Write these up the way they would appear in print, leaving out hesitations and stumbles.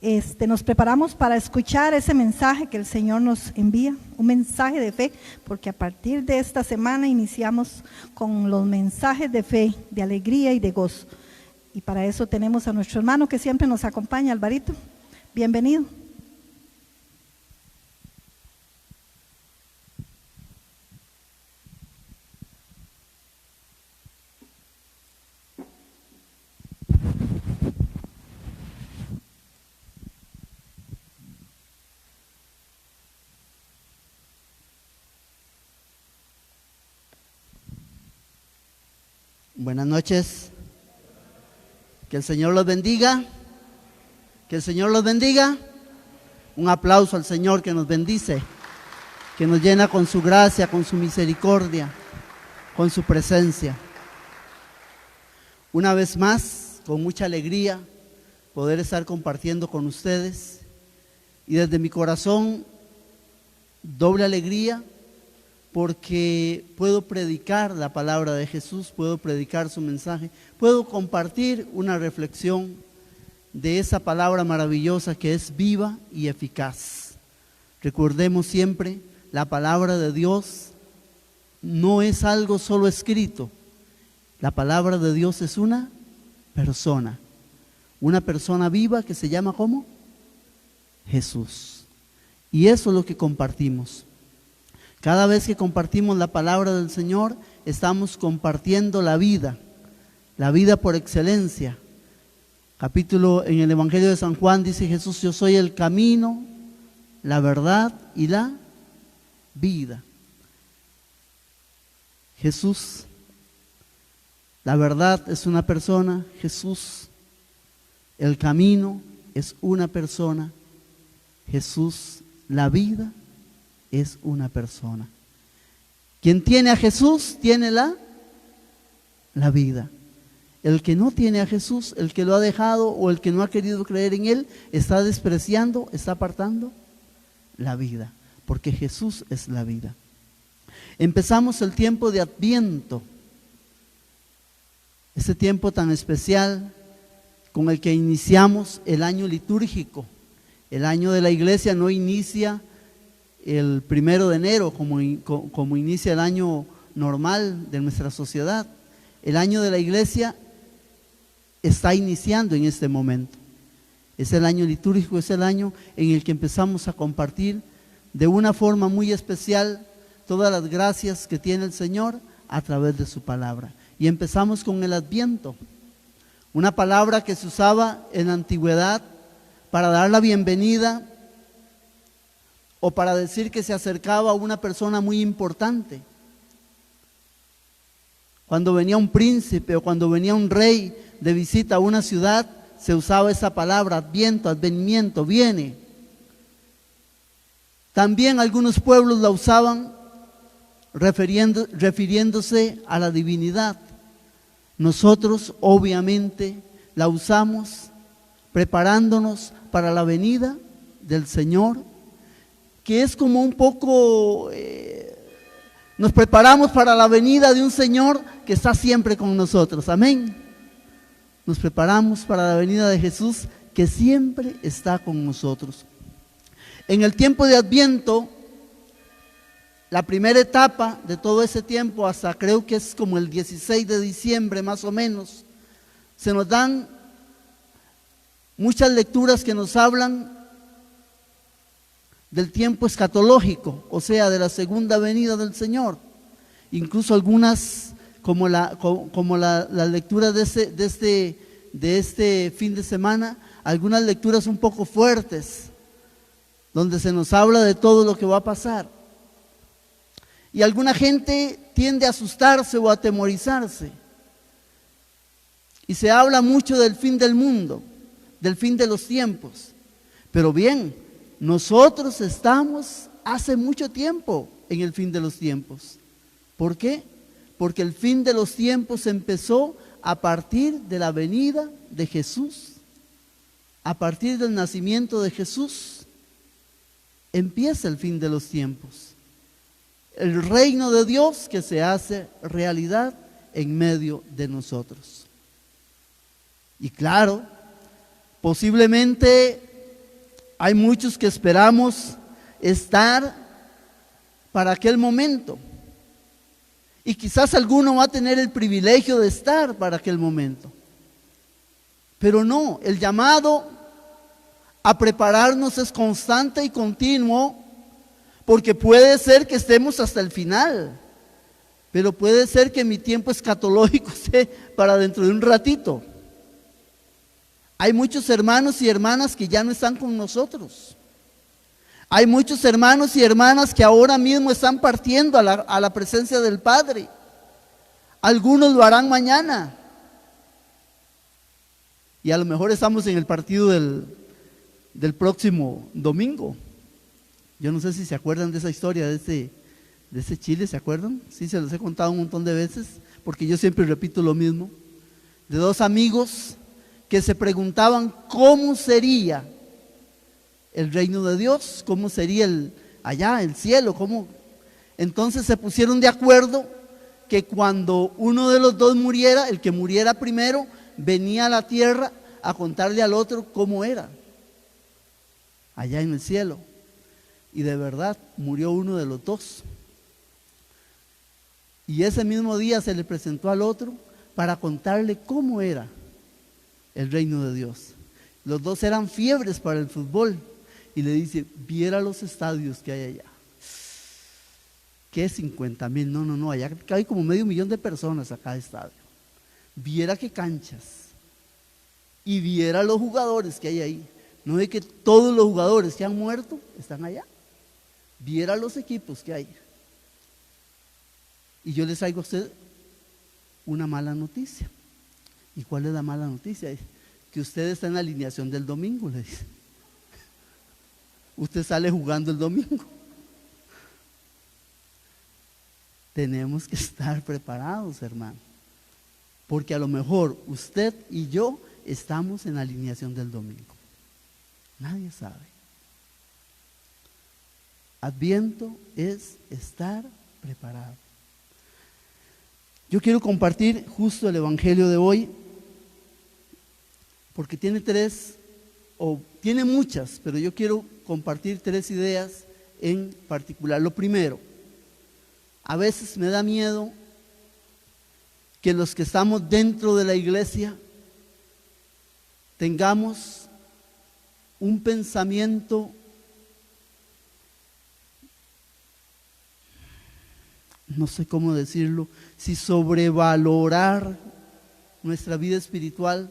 Nos preparamos para escuchar ese mensaje que el Señor nos envía, un mensaje de fe, porque a partir de esta semana iniciamos con los mensajes de fe, de alegría y de gozo. Y para eso tenemos a nuestro hermano que siempre nos acompaña, Alvarito. Bienvenido. Buenas noches. Que el Señor los bendiga. Que el Señor los bendiga. Un aplauso al Señor que nos bendice, que nos llena con su gracia, con su misericordia, con su presencia. Una vez más, con mucha alegría, poder estar compartiendo con ustedes. Y desde mi corazón, doble alegría, porque puedo predicar la palabra de Jesús, puedo predicar su mensaje, puedo compartir una reflexión de esa palabra maravillosa que es viva y eficaz. Recordemos siempre, la palabra de Dios no es algo solo escrito, la palabra de Dios es una persona viva que se llama ¿cómo? Jesús. Y eso es lo que compartimos. Cada vez que compartimos la palabra del Señor, estamos compartiendo la vida por excelencia. Capítulo en el Evangelio de San Juan dice Jesús: yo soy el camino, la verdad y la vida. Jesús, la verdad es una persona, Jesús, el camino es una persona, Jesús, la vida es una persona. Quien tiene a Jesús tiene la vida. El que no tiene a Jesús, el que lo ha dejado o el que no ha querido creer en Él, está despreciando, está apartando la vida, porque Jesús es la vida. Empezamos el tiempo de Adviento, ese tiempo tan especial con el que iniciamos el año litúrgico. El año de la iglesia no inicia el 1 de enero como inicia el año normal de nuestra sociedad. El año de la iglesia está iniciando en este momento. Es el año litúrgico, es el año en el que empezamos a compartir de una forma muy especial todas las gracias que tiene el Señor a través de su palabra. Y empezamos con el Adviento, una palabra que se usaba en la antigüedad para dar la bienvenida o para decir que se acercaba a una persona muy importante. Cuando venía un príncipe o cuando venía un rey de visita a una ciudad, se usaba esa palabra, Adviento, advenimiento, viene. También algunos pueblos la usaban refiriéndose a la divinidad. Nosotros obviamente la usamos preparándonos para la venida del Señor, que es como un poco, nos preparamos para la venida de un Señor que está siempre con nosotros, amén. Nos preparamos para la venida de Jesús que siempre está con nosotros. En el tiempo de Adviento, la primera etapa de todo ese tiempo, hasta creo que es como el 16 de diciembre más o menos, se nos dan muchas lecturas que nos hablan del tiempo escatológico, o sea, de la segunda venida del Señor. Incluso algunas, como la lectura de este fin de semana, algunas lecturas un poco fuertes, donde se nos habla de todo lo que va a pasar. Y alguna gente tiende a asustarse o a atemorizarse. Y se habla mucho del fin del mundo, del fin de los tiempos. Pero bien, nosotros estamos hace mucho tiempo en el fin de los tiempos. ¿Por qué? Porque el fin de los tiempos empezó a partir de la venida de Jesús. A partir del nacimiento de Jesús empieza el fin de los tiempos. El reino de Dios que se hace realidad en medio de nosotros. Y claro, posiblemente Hay muchos que esperamos estar para aquel momento. Y quizás alguno va a tener el privilegio de estar para aquel momento. Pero no, el llamado a prepararnos es constante y continuo, porque puede ser que estemos hasta el final, pero puede ser que mi tiempo escatológico sea para dentro de un ratito. Hay muchos hermanos y hermanas que ya no están con nosotros. Hay muchos hermanos y hermanas que ahora mismo están partiendo a la presencia del Padre. Algunos lo harán mañana. Y a lo mejor estamos en el partido del próximo domingo. Yo no sé si se acuerdan de esa historia, de ese Chile, ¿se acuerdan? Sí, se los he contado un montón de veces, porque yo siempre repito lo mismo. De dos amigos que se preguntaban cómo sería el reino de Dios, cómo sería el cielo, cómo. Entonces se pusieron de acuerdo que cuando uno de los dos muriera, el que muriera primero, venía a la tierra a contarle al otro cómo era allá en el cielo. Y de verdad murió uno de los dos. Y ese mismo día se le presentó al otro para contarle cómo era el reino de Dios. Los dos eran fiebres para el fútbol. Y le dice, viera los estadios que hay allá. ¿Qué 50,000? No, allá hay como 500,000 de personas a cada estadio. Viera qué canchas. Y viera los jugadores que hay ahí. No ve que todos los jugadores que han muerto están allá. Viera los equipos que hay. Y yo les traigo a usted una mala noticia. ¿Y cuál es la mala noticia? Que usted está en la alineación del domingo, le dice. Usted sale jugando el domingo. Tenemos que estar preparados, hermano. Porque a lo mejor usted y yo estamos en la alineación del domingo. Nadie sabe. Adviento es estar preparado. Yo quiero compartir justo el evangelio de hoy, porque tiene tiene muchas, pero yo quiero compartir 3 ideas en particular. Lo primero, a veces me da miedo que los que estamos dentro de la iglesia tengamos un pensamiento no sé cómo decirlo, si sobrevalorar nuestra vida espiritual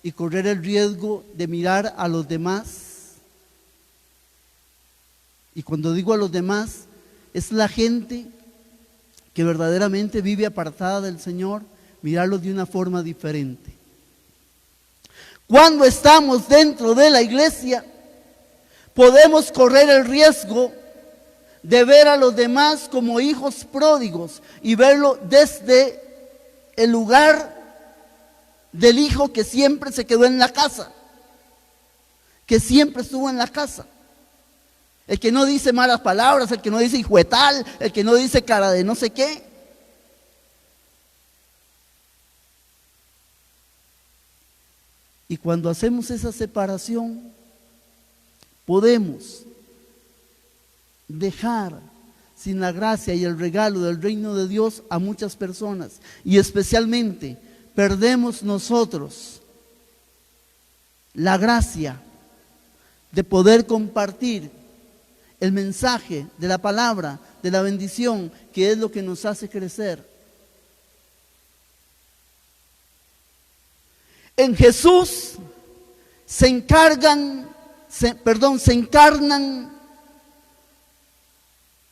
y correr el riesgo de mirar a los demás. Y cuando digo a los demás, es la gente que verdaderamente vive apartada del Señor, mirarlos de una forma diferente. Cuando estamos dentro de la iglesia, podemos correr el riesgo de ver a los demás como hijos pródigos y verlo desde el lugar del hijo que siempre se quedó en la casa, que siempre estuvo en la casa, el que no dice malas palabras, el que no dice hijuetal, el que no dice cara de no sé qué. Y cuando hacemos esa separación, podemos dejar sin la gracia y el regalo del reino de Dios a muchas personas, y especialmente perdemos nosotros la gracia de poder compartir el mensaje de la palabra, de la bendición, que es lo que nos hace crecer. En Jesús se encarnan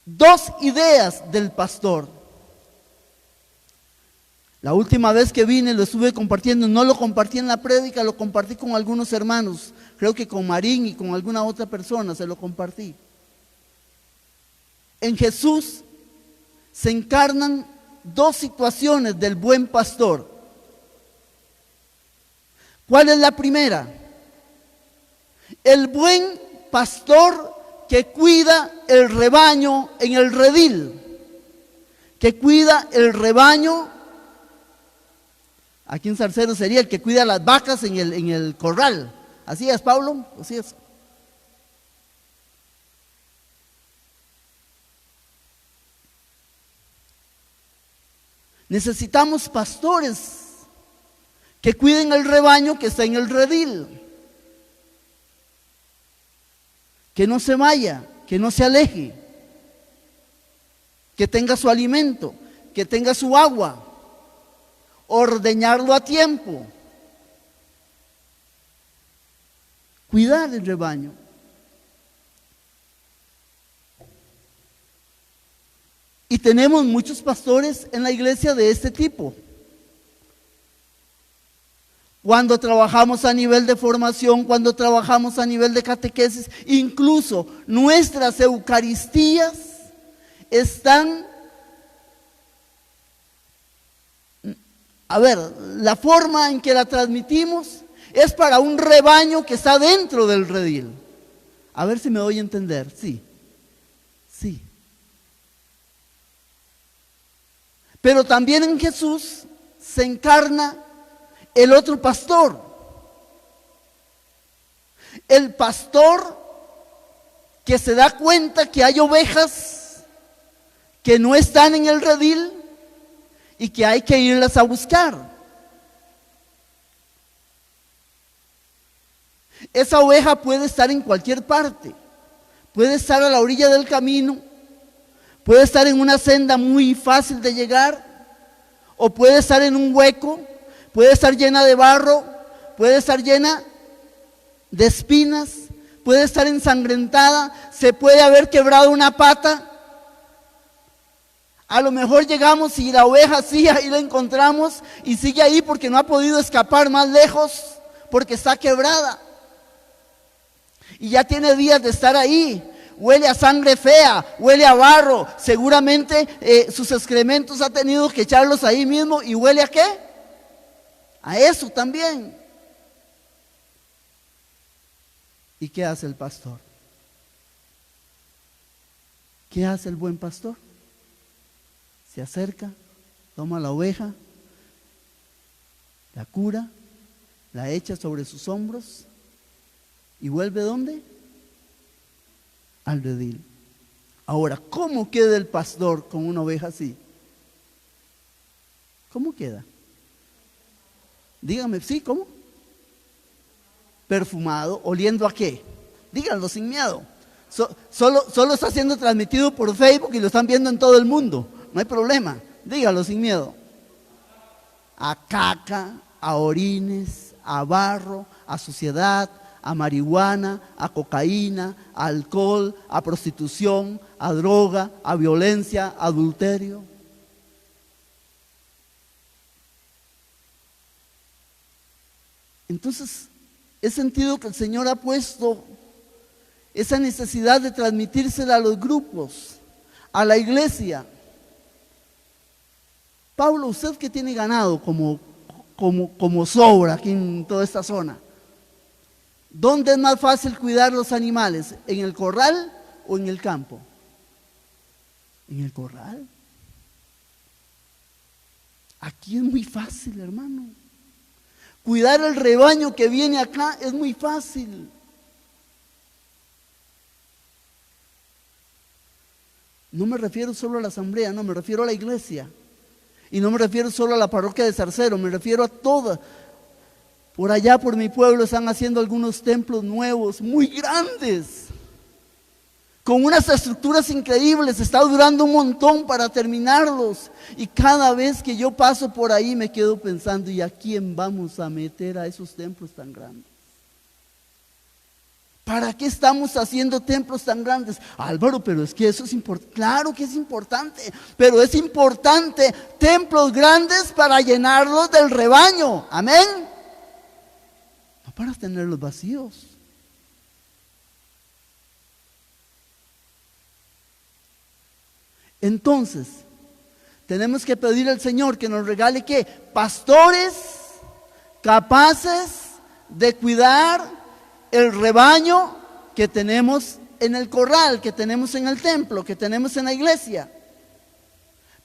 2 ideas del pastor. La última vez que vine lo estuve compartiendo, no lo compartí en la prédica, lo compartí con algunos hermanos, creo que con Marín y con alguna otra persona se lo compartí. En Jesús se encarnan 2 situaciones del buen pastor. ¿Cuál es la primera? El buen pastor que cuida el rebaño en el redil, que cuida el rebaño, aquí en Zarcero sería el que cuida las vacas en el corral. ¿Así es, Pablo? Así es. Necesitamos pastores que cuiden el rebaño que está en el redil, que no se vaya, que no se aleje, que tenga su alimento, que tenga su agua, ordeñarlo a tiempo, cuidar el rebaño. Y tenemos muchos pastores en la iglesia de este tipo. Cuando trabajamos a nivel de formación, cuando trabajamos a nivel de catequesis, incluso nuestras eucaristías están, la forma en que la transmitimos es para un rebaño que está dentro del redil. A ver si me doy a entender. Sí. Pero también en Jesús se encarna el otro pastor. El pastor que se da cuenta que hay ovejas que no están en el redil y que hay que irlas a buscar. Esa oveja puede estar en cualquier parte, puede estar a la orilla del camino, puede estar en una senda muy fácil de llegar, o puede estar en un hueco, puede estar llena de barro, puede estar llena de espinas, puede estar ensangrentada, se puede haber quebrado una pata. A lo mejor llegamos y la oveja sí, ahí la encontramos y sigue ahí porque no ha podido escapar más lejos, porque está quebrada. Y ya tiene días de estar ahí. Huele a sangre fea, huele a barro. Seguramente sus excrementos ha tenido que echarlos ahí mismo. ¿Y huele a qué? A eso también. ¿Y qué hace el pastor? ¿Qué hace el buen pastor? Se acerca, toma la oveja, la cura, la echa sobre sus hombros y vuelve ¿dónde? Al redil. Ahora, ¿cómo queda el pastor con una oveja así? ¿Cómo queda? Dígame, ¿sí? ¿Cómo? Perfumado, ¿oliendo a qué? Díganlo sin miedo. Solo está siendo transmitido por Facebook y lo están viendo en todo el mundo. No hay problema, dígalo sin miedo. A caca, a orines, a barro, a suciedad, a marihuana, a cocaína, a alcohol, a prostitución, a droga, a violencia, a adulterio. Entonces, he sentido que el Señor ha puesto esa necesidad de transmitírsela a los grupos, a la iglesia. Pablo, usted que tiene ganado como sobra aquí en toda esta zona, ¿dónde es más fácil cuidar los animales? ¿En el corral o en el campo? En el corral. Aquí es muy fácil, hermano. Cuidar el rebaño que viene acá es muy fácil. No me refiero solo a la asamblea, no, me refiero a la iglesia. Y no me refiero solo a la parroquia de Zarcero, me refiero a toda. Por allá, por mi pueblo, están haciendo algunos templos nuevos, muy grandes, con unas estructuras increíbles. Está durando un montón para terminarlos. Y cada vez que yo paso por ahí me quedo pensando, ¿y a quién vamos a meter a esos templos tan grandes? ¿Para qué estamos haciendo templos tan grandes? Álvaro, pero es que eso es importante. Claro que es importante, pero es importante templos grandes para llenarlos del rebaño. Amén. No para tenerlos vacíos. Entonces, tenemos que pedir al Señor que nos regale ¿qué? Pastores capaces de cuidar el rebaño que tenemos en el corral, que tenemos en el templo, que tenemos en la iglesia.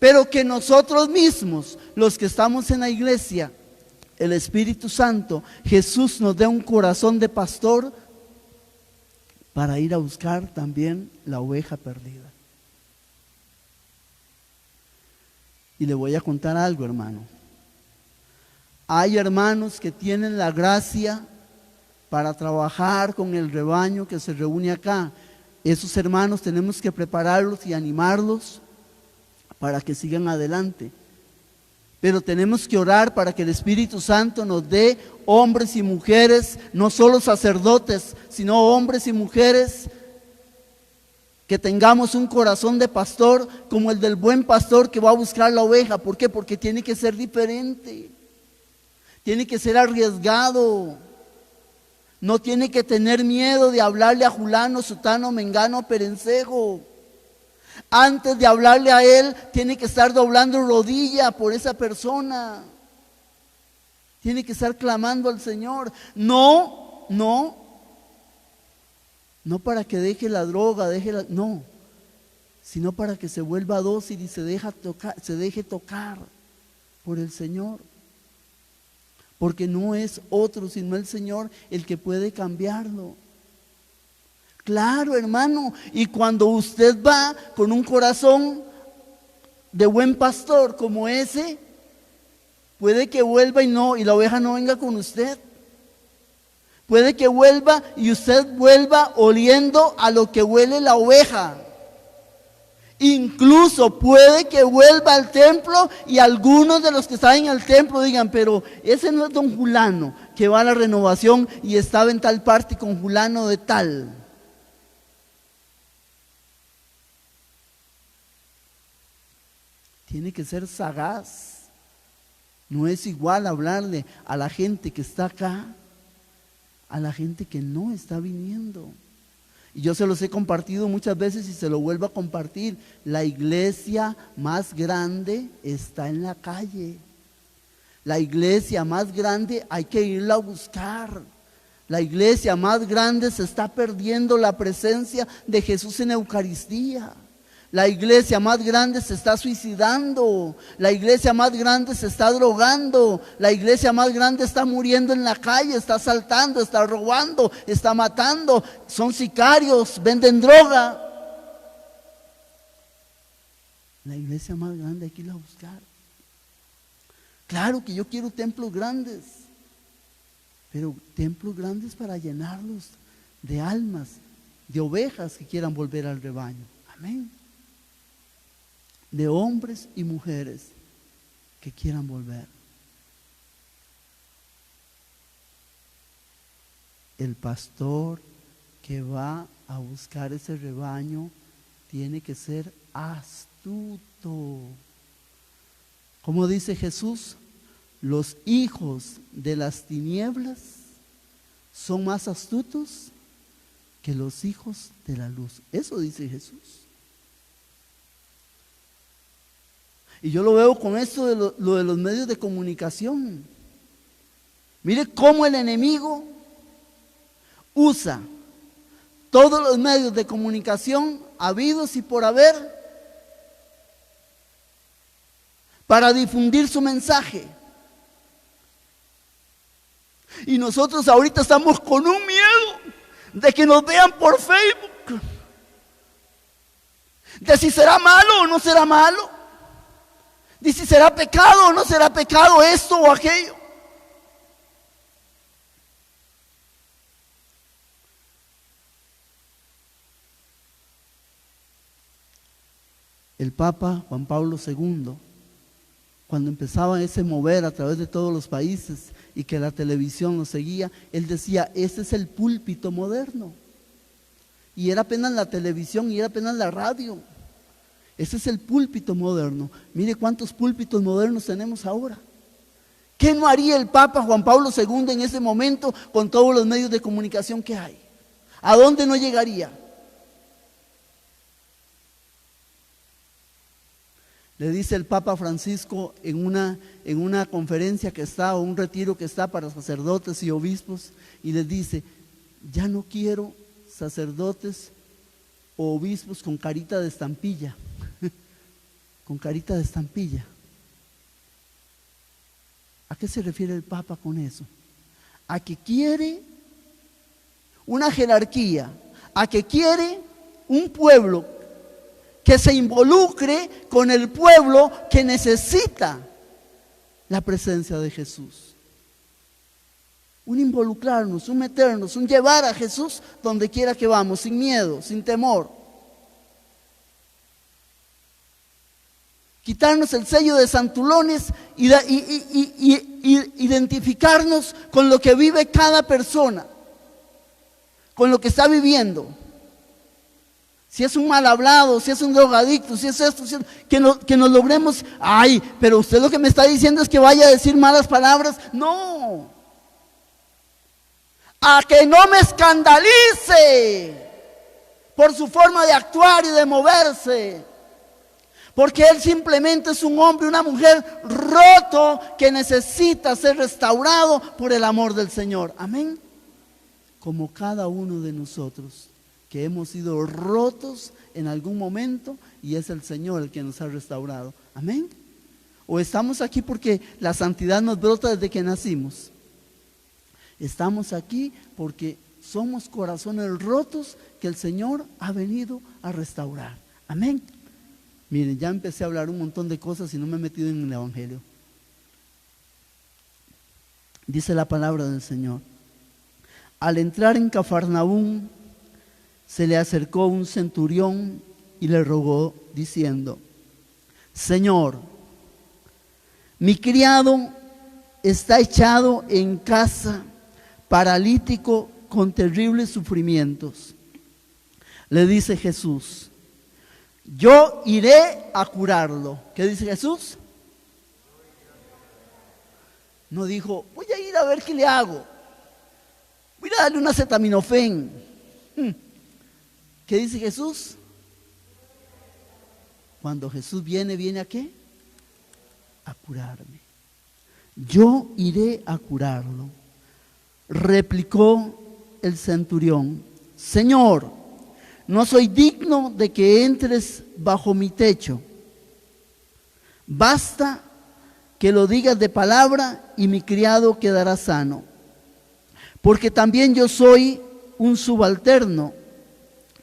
Pero que nosotros mismos, los que estamos en la iglesia, el Espíritu Santo, Jesús nos dé un corazón de pastor para ir a buscar también la oveja perdida. Y le voy a contar algo, hermano. Hay hermanos que tienen la gracia para trabajar con el rebaño que se reúne acá. Esos hermanos tenemos que prepararlos y animarlos para que sigan adelante. Pero tenemos que orar para que el Espíritu Santo nos dé hombres y mujeres, no solo sacerdotes, sino hombres y mujeres que tengamos un corazón de pastor como el del buen pastor que va a buscar la oveja. ¿Por qué? Porque tiene que ser diferente, tiene que ser arriesgado, no tiene que tener miedo de hablarle a Julano, Sutano, Mengano, Perencejo. Antes de hablarle a él, tiene que estar doblando rodilla por esa persona. Tiene que estar clamando al Señor. No para que deje la droga, no, sino para que se vuelva dócil y se deje tocar por el Señor. Porque no es otro, sino el Señor el que puede cambiarlo. Claro, hermano, y cuando usted va con un corazón de buen pastor como ese, puede que vuelva y la oveja no venga con usted. Puede que vuelva y usted vuelva oliendo a lo que huele la oveja. Incluso puede que vuelva al templo y algunos de los que están en el templo digan, pero ese no es don Julano que va a la renovación y estaba en tal parte con Julano de tal. Tiene que ser sagaz. No es igual hablarle a la gente que está acá, a la gente que no está viniendo. Y yo se los he compartido muchas veces y se lo vuelvo a compartir. La iglesia más grande está en la calle. La iglesia más grande hay que irla a buscar. La iglesia más grande se está perdiendo la presencia de Jesús en Eucaristía. La iglesia más grande se está suicidando, la iglesia más grande se está drogando, la iglesia más grande está muriendo en la calle, está asaltando, está robando, está matando, son sicarios, venden droga. La iglesia más grande hay que irla a buscar. Claro que yo quiero templos grandes, pero templos grandes para llenarlos de almas, de ovejas que quieran volver al rebaño. Amén. De hombres y mujeres que quieran volver. El pastor que va a buscar ese rebaño tiene que ser astuto. Como dice Jesús, los hijos de las tinieblas son más astutos que los hijos de la luz. Eso dice Jesús. Y yo lo veo con esto de lo de los medios de comunicación. Mire cómo el enemigo usa todos los medios de comunicación habidos y por haber para difundir su mensaje. Y nosotros ahorita estamos con un miedo de que nos vean por Facebook, de si será malo o no será malo. ¿Y si será pecado o no será pecado esto o aquello? El Papa Juan Pablo II, cuando empezaba ese mover a través de todos los países y que la televisión nos seguía, él decía, este es el púlpito moderno. Y era apenas la televisión y era apenas la radio. Ese es el púlpito moderno. Mire cuántos púlpitos modernos tenemos ahora. ¿Qué no haría el Papa Juan Pablo II en ese momento con todos los medios de comunicación que hay? ¿A dónde no llegaría? Le dice el Papa Francisco en una conferencia que está, o un retiro que está para sacerdotes y obispos, y les dice, ya no quiero sacerdotes o obispos con carita de estampilla. Con carita de estampilla. ¿A qué se refiere el Papa con eso? A que quiere una jerarquía, a que quiere un pueblo que se involucre con el pueblo que necesita la presencia de Jesús. Un involucrarnos, un meternos, un llevar a Jesús donde quiera que vamos, sin miedo, sin temor. Quitarnos el sello de santulones y identificarnos con lo que vive cada persona, con lo que está viviendo. Si es un mal hablado, si es un drogadicto, si es esto, que nos logremos, ay, pero usted lo que me está diciendo es que vaya a decir malas palabras. No. A que no me escandalice por su forma de actuar y de moverse. Porque él simplemente es un hombre, una mujer roto que necesita ser restaurado por el amor del Señor. Amén. Como cada uno de nosotros que hemos sido rotos en algún momento y es el Señor el que nos ha restaurado. Amén. O estamos aquí porque la santidad nos brota desde que nacimos. Estamos aquí porque somos corazones rotos que el Señor ha venido a restaurar. Amén. Miren, ya empecé a hablar un montón de cosas y no me he metido en el Evangelio. Dice la palabra del Señor. Al entrar en Cafarnaúm, se le acercó un centurión y le rogó diciendo: Señor, mi criado está echado en casa, paralítico, con terribles sufrimientos. Le dice Jesús: yo iré a curarlo. ¿Qué dice Jesús? No dijo, voy a ir a ver qué le hago. Voy a darle un acetaminofén. ¿Qué dice Jesús? Cuando Jesús ¿viene a qué? A curarme. Yo iré a curarlo. Replicó el centurión: Señor, no soy digno de que entres bajo mi techo. Basta que lo digas de palabra y mi criado quedará sano. Porque también yo soy un subalterno.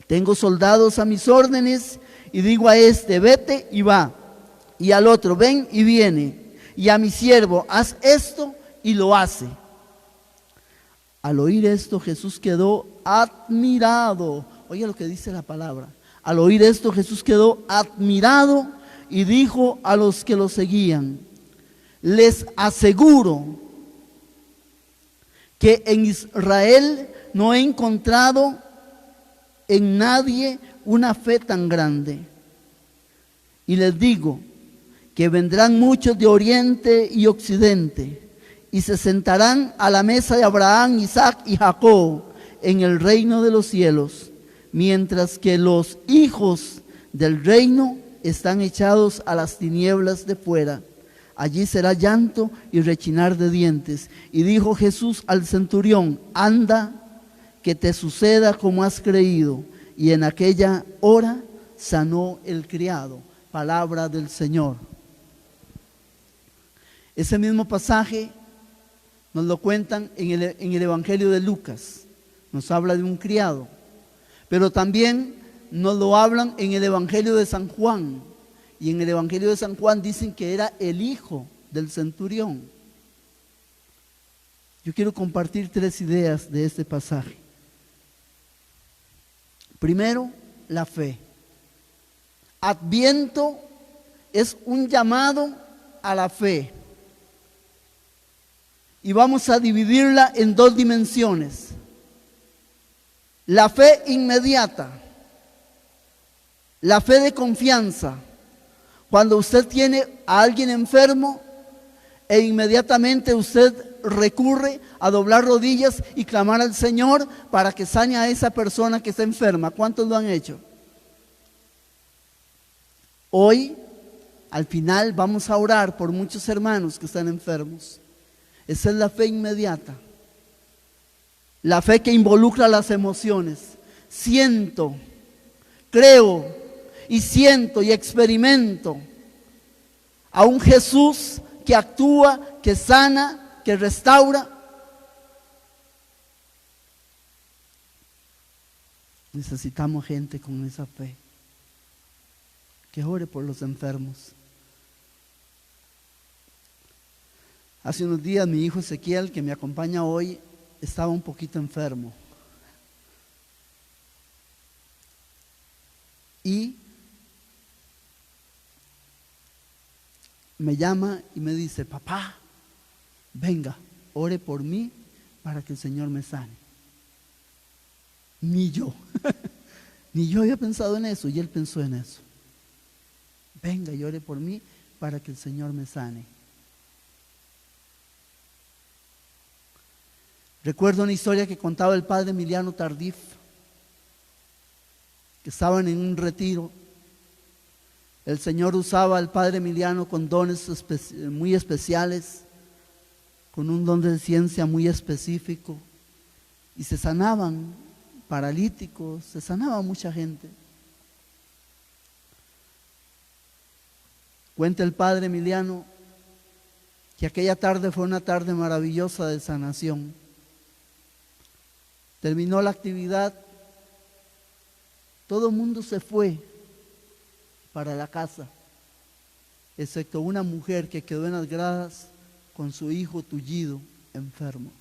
Tengo soldados a mis órdenes y digo a este, vete y va. Y al otro, ven y viene. Y a mi siervo, haz esto y lo hace. Al oír esto, Jesús quedó admirado. Oiga lo que dice la palabra. Al oír esto, Jesús quedó admirado y dijo a los que lo seguían: les aseguro que en Israel no he encontrado en nadie una fe tan grande. Y les digo que vendrán muchos de oriente y occidente y se sentarán a la mesa de Abraham, Isaac y Jacob en el reino de los cielos, mientras que los hijos del reino están echados a las tinieblas de fuera. Allí será llanto y rechinar de dientes. Y dijo Jesús al centurión: anda, que te suceda como has creído. Y en aquella hora sanó el criado. Palabra del Señor. Ese mismo pasaje nos lo cuentan en el Evangelio de Lucas. Nos habla de un criado. Pero también nos lo hablan en el Evangelio de San Juan. Y en el Evangelio de San Juan dicen que era el hijo del centurión. Yo quiero compartir 3 ideas de este pasaje. Primero, la fe. Adviento es un llamado a la fe. Y vamos a dividirla en 2 dimensiones. La fe inmediata, la fe de confianza. Cuando usted tiene a alguien enfermo e inmediatamente usted recurre a doblar rodillas y clamar al Señor para que sane a esa persona que está enferma. ¿Cuántos lo han hecho? Hoy, al final, vamos a orar por muchos hermanos que están enfermos. Esa es la fe inmediata. La fe que involucra las emociones. Siento, creo y siento y experimento a un Jesús que actúa, que sana, que restaura. Necesitamos gente con esa fe. que ore por los enfermos. Hace unos días mi hijo Ezequiel, que me acompaña hoy, estaba un poquito enfermo. Y me llama y me dice: papá, venga, ore por mí para que el Señor me sane. Ni yo, ni yo había pensado en eso, y él pensó en eso. Venga y ore por mí para que el Señor me sane. Recuerdo una historia que contaba el padre Emiliano Tardif, que estaban en un retiro. El Señor usaba al padre Emiliano con dones muy especiales, con un don de ciencia muy específico, y se sanaban paralíticos, se sanaba mucha gente. Cuenta el padre Emiliano que aquella tarde fue una tarde maravillosa de sanación. Terminó la actividad, todo el mundo se fue para la casa, excepto una mujer que quedó en las gradas con su hijo tullido, enfermo.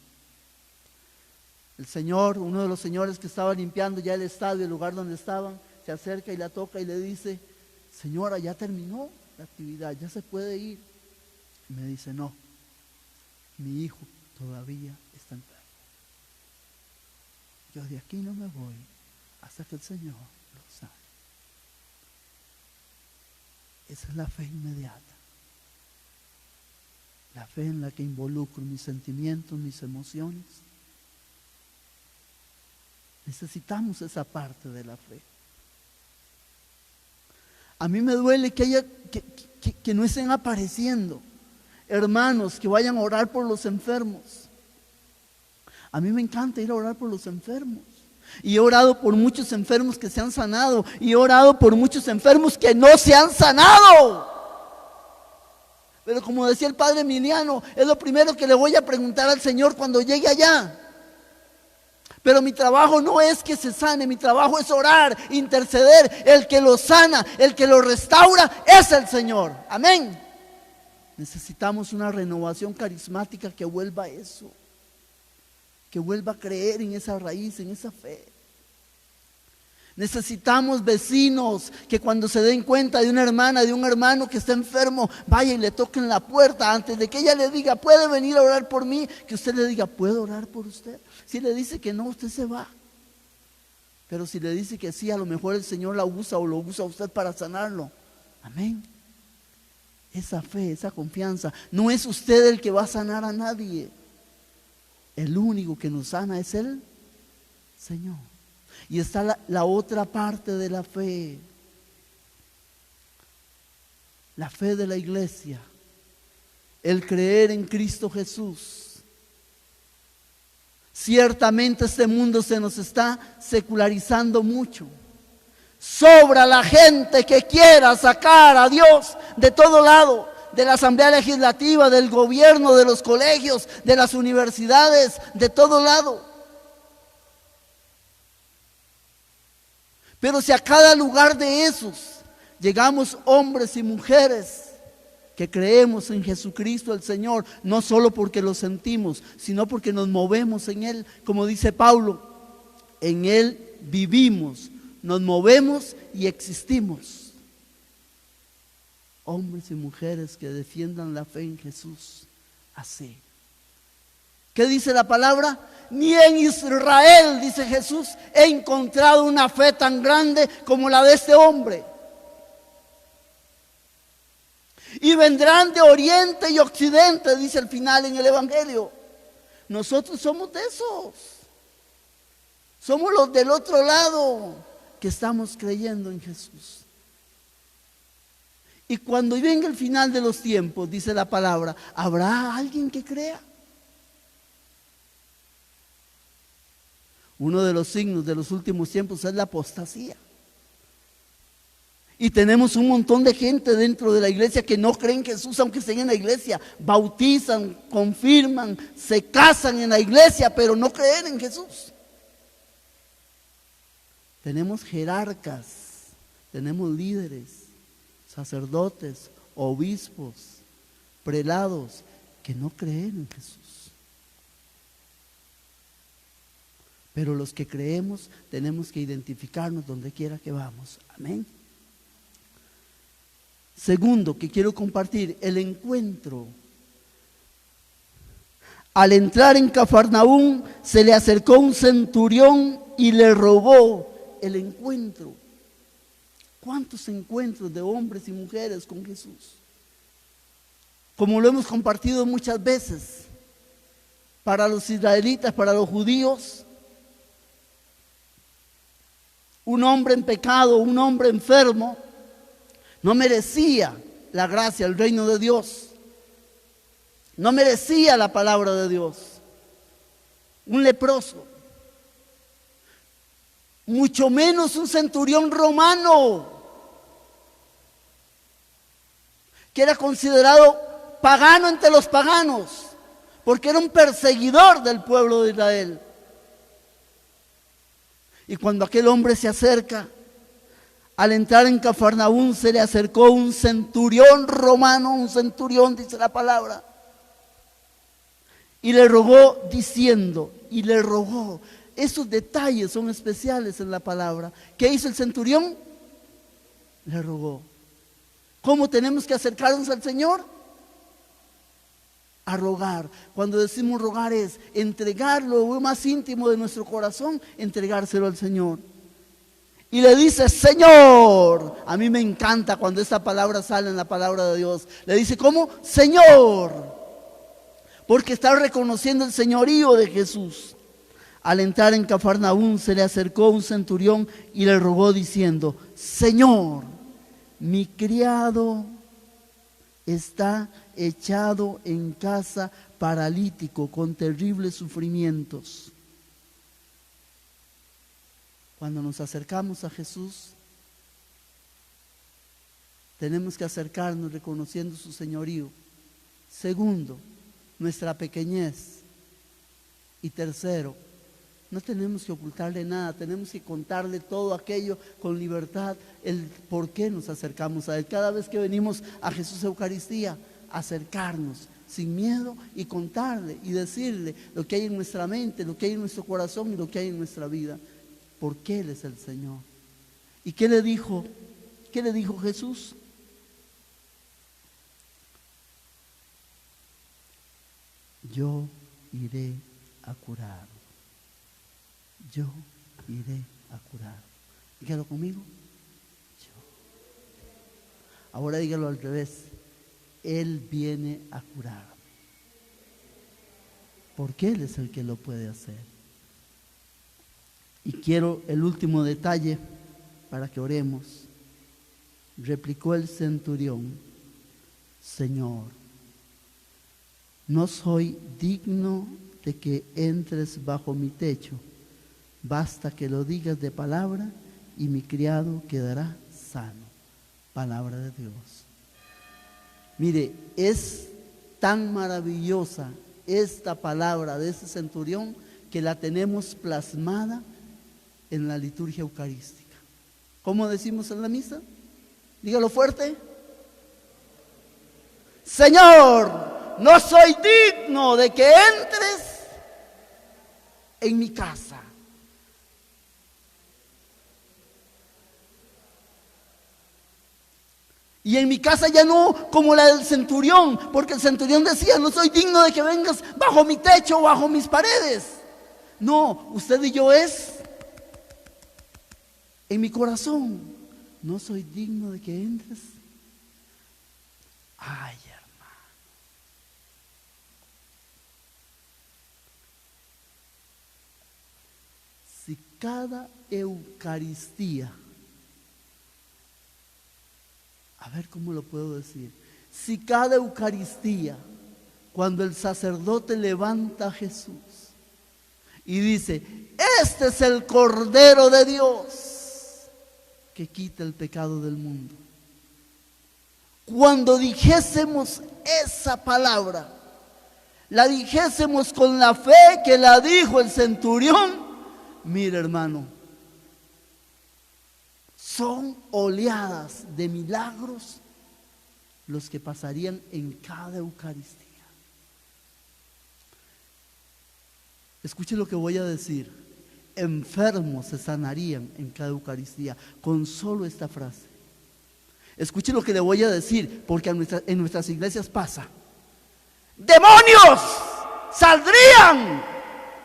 El señor, uno de los señores que estaba limpiando ya el estadio, el lugar donde estaban, se acerca y la toca y le dice: señora, ya terminó la actividad, ya se puede ir. Y me dice: no, mi hijo todavía está enfermo. Yo de aquí no me voy hasta que el Señor lo sane. Esa es la fe inmediata. La fe en la que involucro mis sentimientos, mis emociones. Necesitamos esa parte de la fe. A mí me duele que no estén apareciendo hermanos que vayan a orar por los enfermos. A mí me encanta ir a orar por los enfermos. Y he orado por muchos enfermos que se han sanado. Y he orado por muchos enfermos que no se han sanado. Pero como decía el padre Emiliano, es lo primero que le voy a preguntar al Señor cuando llegue allá. Pero mi trabajo no es que se sane, mi trabajo es orar, interceder. El que lo sana, el que lo restaura es el Señor. Amén. Necesitamos una renovación carismática que vuelva a eso, que vuelva a creer en esa raíz, en esa fe. Necesitamos vecinos que cuando se den cuenta de una hermana, de un hermano que está enfermo, vaya y le toquen la puerta antes de que ella le diga: puede venir a orar por mí, que usted le diga: ¿puedo orar por usted? Si le dice que no, usted se va. Pero si le dice que sí, a lo mejor el Señor la usa o lo usa a usted para sanarlo. Amén. Esa fe, esa confianza. No es usted el que va a sanar a nadie. El único que nos sana es el Señor. Y está la otra parte de la fe. La fe de la iglesia. El creer en Cristo Jesús. Ciertamente este mundo se nos está secularizando mucho. Sobra la gente que quiera sacar a Dios de todo lado. De la asamblea legislativa, del gobierno, de los colegios, de las universidades, de todo lado. Pero si a cada lugar de esos llegamos hombres y mujeres que creemos en Jesucristo el Señor, no solo porque lo sentimos, sino porque nos movemos en Él, como dice Pablo, en Él vivimos, nos movemos y existimos. Hombres y mujeres que defiendan la fe en Jesús, así. ¿Qué dice la palabra? Ni en Israel, dice Jesús, he encontrado una fe tan grande como la de este hombre. Y vendrán de oriente y occidente, dice al final en el Evangelio. Nosotros somos de esos. Somos los del otro lado que estamos creyendo en Jesús. Y cuando venga el final de los tiempos, dice la palabra, ¿habrá alguien que crea? Uno de los signos de los últimos tiempos es la apostasía. Y tenemos un montón de gente dentro de la iglesia que no creen en Jesús, aunque estén en la iglesia. Bautizan, confirman, se casan en la iglesia, pero no creen en Jesús. Tenemos jerarcas, tenemos líderes sacerdotes, obispos, prelados, que no creen en Jesús. Pero los que creemos tenemos que identificarnos donde quiera que vamos. Amén. Segundo, que quiero compartir, el encuentro. Al entrar en Cafarnaúm, se le acercó un centurión y le rogó el encuentro. ¿Cuántos encuentros de hombres y mujeres con Jesús? Como lo hemos compartido muchas veces, para los israelitas, para los judíos, un hombre en pecado, un hombre enfermo, no merecía la gracia, el reino de Dios. No merecía la palabra de Dios. Un leproso. Mucho menos un centurión romano, que era considerado pagano entre los paganos, porque era un perseguidor del pueblo de Israel. Y cuando aquel hombre se acerca, al entrar en Cafarnaúm se le acercó un centurión romano, un centurión dice la palabra, y le rogó diciendo, esos detalles son especiales en la palabra. ¿Qué hizo el centurión? Le rogó. ¿Cómo tenemos que acercarnos al Señor? A rogar. Cuando decimos rogar es entregar lo más íntimo de nuestro corazón, entregárselo al Señor. Y le dice, Señor. A mí me encanta cuando esta palabra sale en la palabra de Dios. Le dice, ¿cómo? Señor. Porque está reconociendo el señorío de Jesús. Al entrar en Cafarnaúm se le acercó un centurión y le rogó diciendo, Señor, mi criado está echado en casa paralítico con terribles sufrimientos. Cuando nos acercamos a Jesús, tenemos que acercarnos reconociendo su señorío. Segundo, nuestra pequeñez. Y tercero, no tenemos que ocultarle nada, tenemos que contarle todo aquello con libertad, el por qué nos acercamos a Él. Cada vez que venimos a Jesús Eucaristía, acercarnos sin miedo y contarle y decirle lo que hay en nuestra mente, lo que hay en nuestro corazón y lo que hay en nuestra vida, porque Él es el Señor. ¿Y qué le dijo? ¿Qué le dijo Jesús? Yo iré a curar. Yo iré a curar. Dígalo conmigo. Yo. Ahora dígalo al revés. Él viene a curarme. Porque Él es el que lo puede hacer. Y quiero el último detalle para que oremos. Replicó el centurión, Señor, no soy digno de que entres bajo mi techo. Basta que lo digas de palabra y mi criado quedará sano. Palabra de Dios. Mire, es tan maravillosa esta palabra de ese centurión que la tenemos plasmada en la liturgia eucarística. ¿Cómo decimos en la misa? Dígalo fuerte. Señor, no soy digno de que entres en mi casa. Y en mi casa ya no como la del centurión, porque el centurión decía, no soy digno de que vengas bajo mi techo, bajo mis paredes. No, usted y yo es en mi corazón. No soy digno de que entres. Ay, hermano. Si cada Eucaristía, a ver cómo lo puedo decir, si cada Eucaristía, cuando el sacerdote levanta a Jesús y dice, este es el Cordero de Dios que quita el pecado del mundo. Cuando dijésemos esa palabra, la dijésemos con la fe que la dijo el centurión, mira hermano, son oleadas de milagros los que pasarían en cada Eucaristía. Escuche lo que voy a decir. Enfermos se sanarían en cada Eucaristía con solo esta frase. Escuche lo que le voy a decir, porque en nuestras iglesias pasa. ¡Demonios saldrían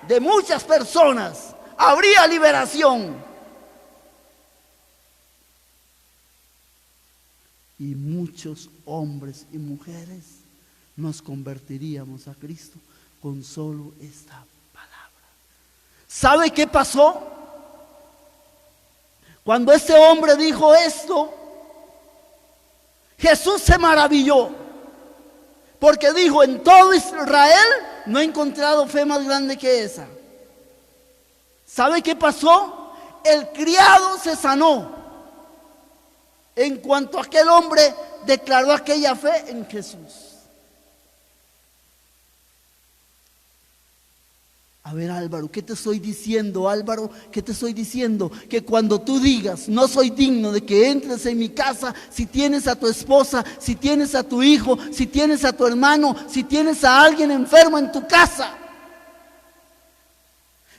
de muchas personas! Habría liberación. Y muchos hombres y mujeres nos convertiríamos a Cristo con solo esta palabra. ¿Sabe qué pasó? Cuando este hombre dijo esto, Jesús se maravilló, porque dijo: en todo Israel no he encontrado fe más grande que esa. ¿Sabe qué pasó? El criado se sanó en cuanto aquel hombre declaró aquella fe en Jesús. A ver, Álvaro, ¿qué te estoy diciendo? Álvaro, ¿qué te estoy diciendo? Que cuando tú digas: no soy digno de que entres en mi casa, si tienes a tu esposa, si tienes a tu hijo, si tienes a tu hermano, si tienes a alguien enfermo en tu casa,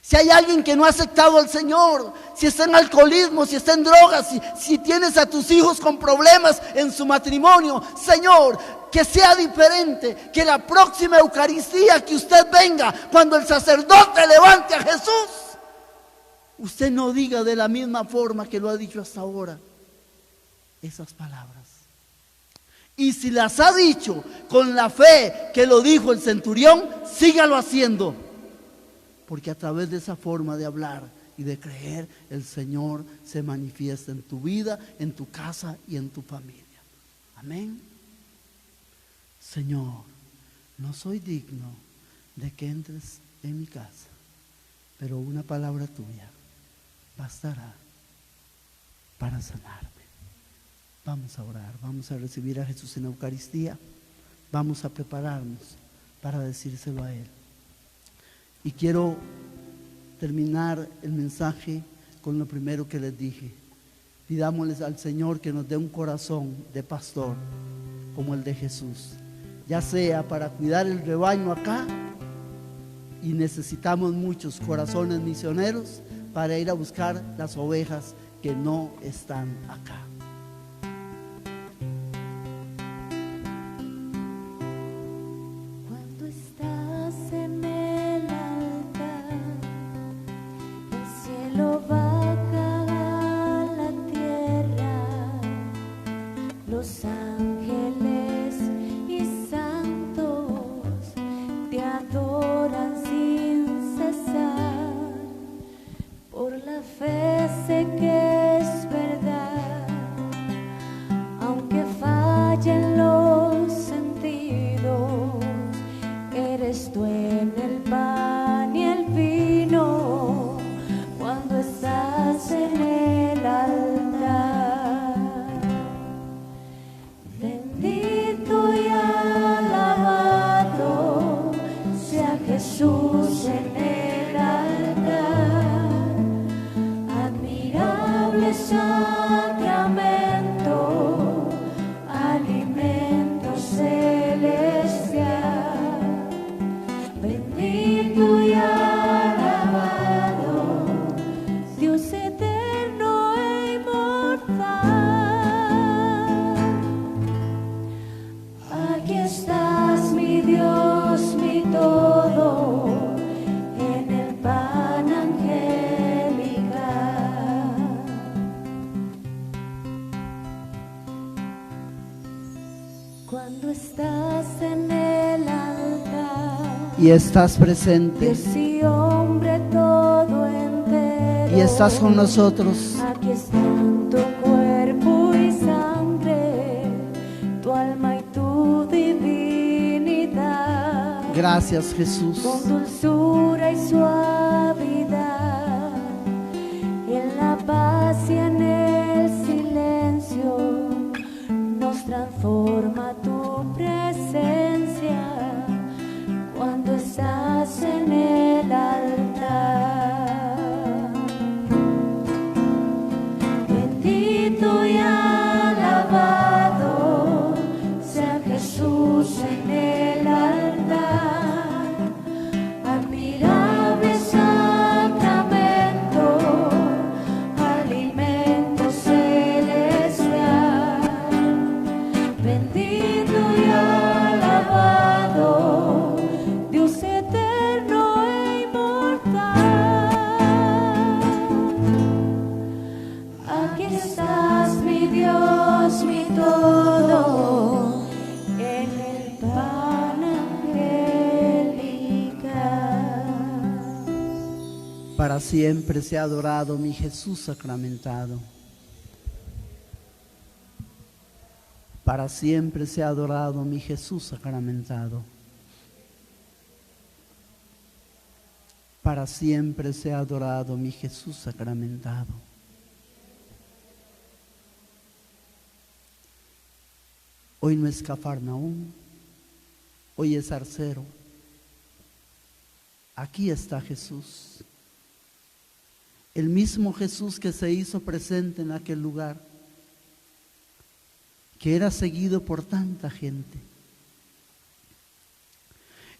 si hay alguien que no ha aceptado al Señor, si está en alcoholismo, si está en drogas, si tienes a tus hijos con problemas en su matrimonio, Señor, que sea diferente, que la próxima Eucaristía que usted venga, cuando el sacerdote levante a Jesús, usted no diga de la misma forma que lo ha dicho hasta ahora esas palabras. Y si las ha dicho con la fe que lo dijo el centurión, sígalo haciendo. Porque a través de esa forma de hablar y de creer, el Señor se manifiesta en tu vida, en tu casa y en tu familia. Amén. Señor, no soy digno de que entres en mi casa, pero una palabra tuya bastará para sanarme. Vamos a orar, vamos a recibir a Jesús en la Eucaristía, vamos a prepararnos para decírselo a Él. Y quiero terminar el mensaje con lo primero que les dije. Pidámosles al Señor que nos dé un corazón de pastor como el de Jesús, ya sea para cuidar el rebaño acá, y necesitamos muchos corazones misioneros para ir a buscar las ovejas que no están acá. Y estás presente. Dios y hombre todo entero. Y estás con nosotros. Aquí están tu cuerpo y sangre, tu alma y tu divinidad. Gracias, Jesús. Con dulzura y suavidad, en la paz y en el silencio, nos transforma tu presencia. Cuando estás en el altar, bendito siempre sea adorado mi Jesús sacramentado. Para siempre sea adorado mi Jesús sacramentado. Para siempre sea adorado mi Jesús sacramentado. Hoy no es Cafarnaúm, hoy es Arcero. Aquí está Jesús. El mismo Jesús que se hizo presente en aquel lugar, que era seguido por tanta gente.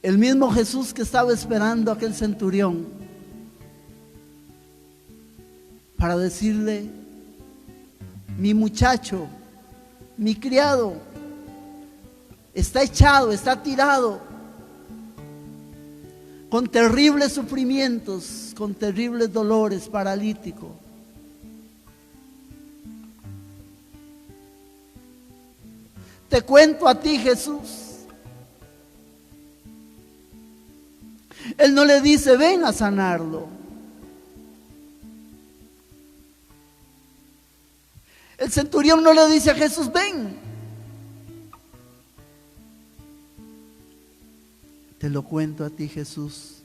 El mismo Jesús que estaba esperando a aquel centurión para decirle: mi muchacho, mi criado, está echado, está tirado, con terribles sufrimientos, con terribles dolores, paralítico. Te cuento a ti, Jesús. Él no le dice: ven a sanarlo. El centurión no le dice a Jesús: ven. Te lo cuento a ti, Jesús,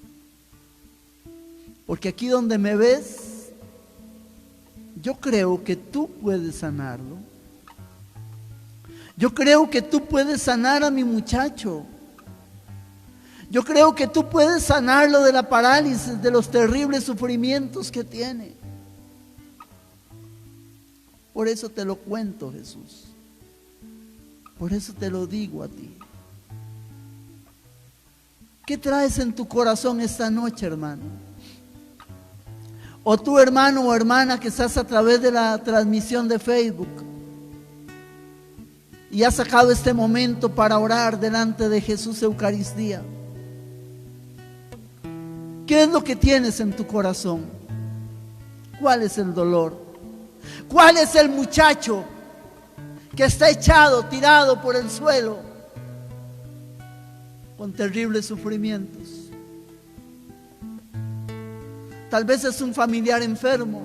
porque aquí donde me ves, yo creo que tú puedes sanarlo. Yo creo que tú puedes sanar a mi muchacho. Yo creo que tú puedes sanarlo de la parálisis, de los terribles sufrimientos que tiene. Por eso te lo cuento, Jesús. Por eso te lo digo a ti. ¿Qué traes en tu corazón esta noche, hermano? O tú, hermano o hermana, que estás a través de la transmisión de Facebook y has sacado este momento para orar delante de Jesús Eucaristía. ¿Qué es lo que tienes en tu corazón? ¿Cuál es el dolor? ¿Cuál es el muchacho que está echado, tirado por el suelo, con terribles sufrimientos? Tal vez es un familiar enfermo.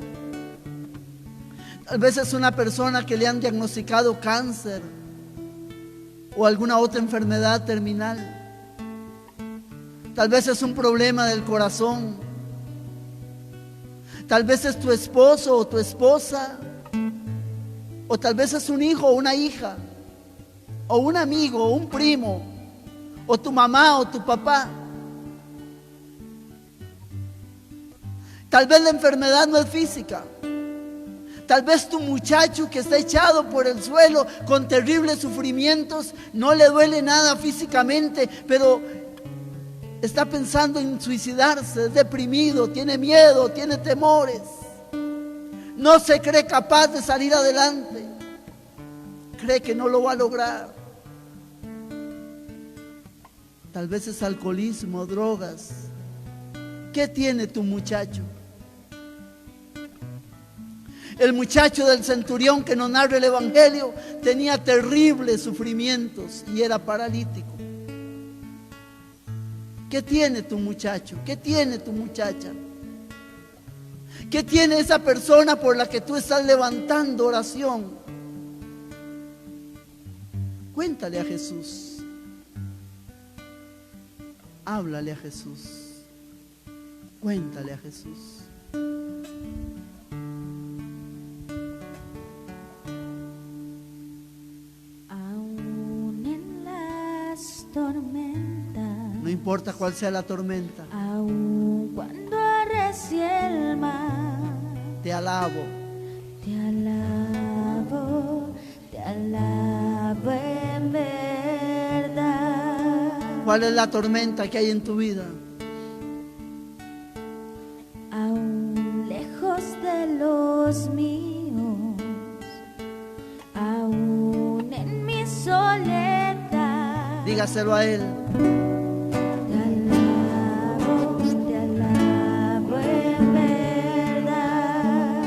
Tal vez es una persona que le han diagnosticado cáncer o alguna otra enfermedad terminal. Tal vez es un problema del corazón. Tal vez es tu esposo o tu esposa. O tal vez es un hijo o una hija. O un amigo o un primo. O tu mamá o tu papá. Tal vez la enfermedad no es física. Tal vez tu muchacho que está echado por el suelo con terribles sufrimientos, no le duele nada físicamente, pero está pensando en suicidarse, es deprimido, tiene miedo, tiene temores. No se cree capaz de salir adelante. Cree que no lo va a lograr. Tal vez es alcoholismo, drogas. ¿Qué tiene tu muchacho? El muchacho del centurión que nos narra el Evangelio tenía terribles sufrimientos y era paralítico. ¿Qué tiene tu muchacho? ¿Qué tiene tu muchacha? ¿Qué tiene esa persona por la que tú estás levantando oración? Cuéntale a Jesús. Háblale a Jesús. Cuéntale a Jesús. No importa cuál sea la tormenta. Aun cuando arrecie el mar, te alabo. Te alabo, te alabo en verdad. ¿Cuál es la tormenta que hay en tu vida? Aún lejos de los míos, aún en mi soledad, dígaselo a Él. te alabo en verdad,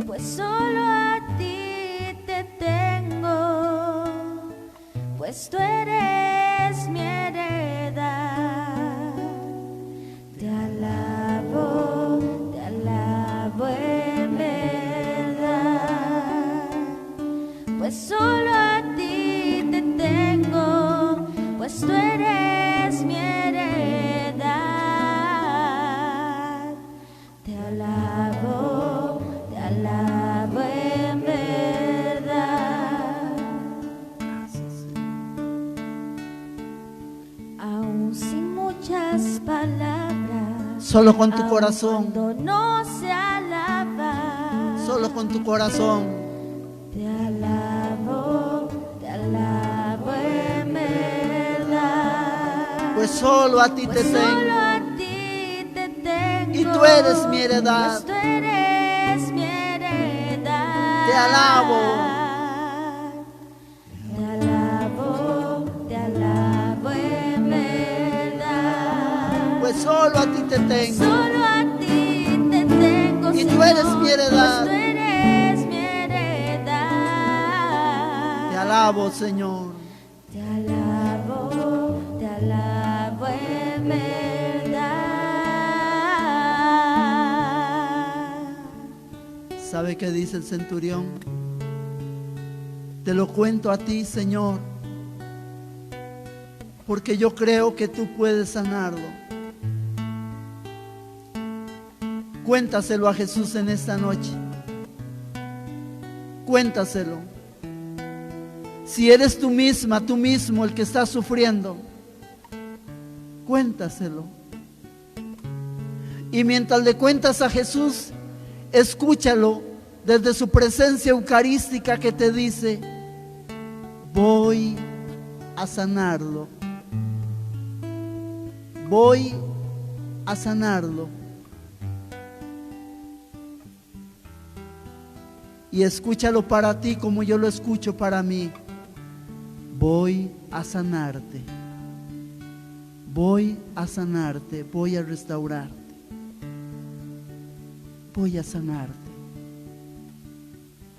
pues solo a ti te tengo, pues tú eres mi heredad. Te alabo, Solo con tu aun corazón, cuando no se alaba. solo con tu corazón. Te alabo en verdad. Pues solo a ti te Pues solo tengo. a ti te tengo. Y tú eres mi heredad. Pues tú eres mi heredad. Te alabo. Te alabo en verdad. Pues solo a ti te tengo. Solo a ti te tengo, Y tú Señor, eres mi heredad. pues tú eres mi heredad. Te alabo, Señor. Te alabo en verdad. ¿Sabe qué dice el centurión? Te lo cuento a ti, Señor, porque yo creo que tú puedes sanarlo. Cuéntaselo a Jesús en esta noche. Cuéntaselo. Si eres tú misma, tú mismo el que está sufriendo, cuéntaselo. Y mientras le cuentas a Jesús, escúchalo desde su presencia eucarística que te dice: voy a sanarlo. Voy a sanarlo. Y escúchalo para ti como yo lo escucho para mí. Voy a sanarte. Voy a sanarte. Voy a restaurarte. Voy a sanarte.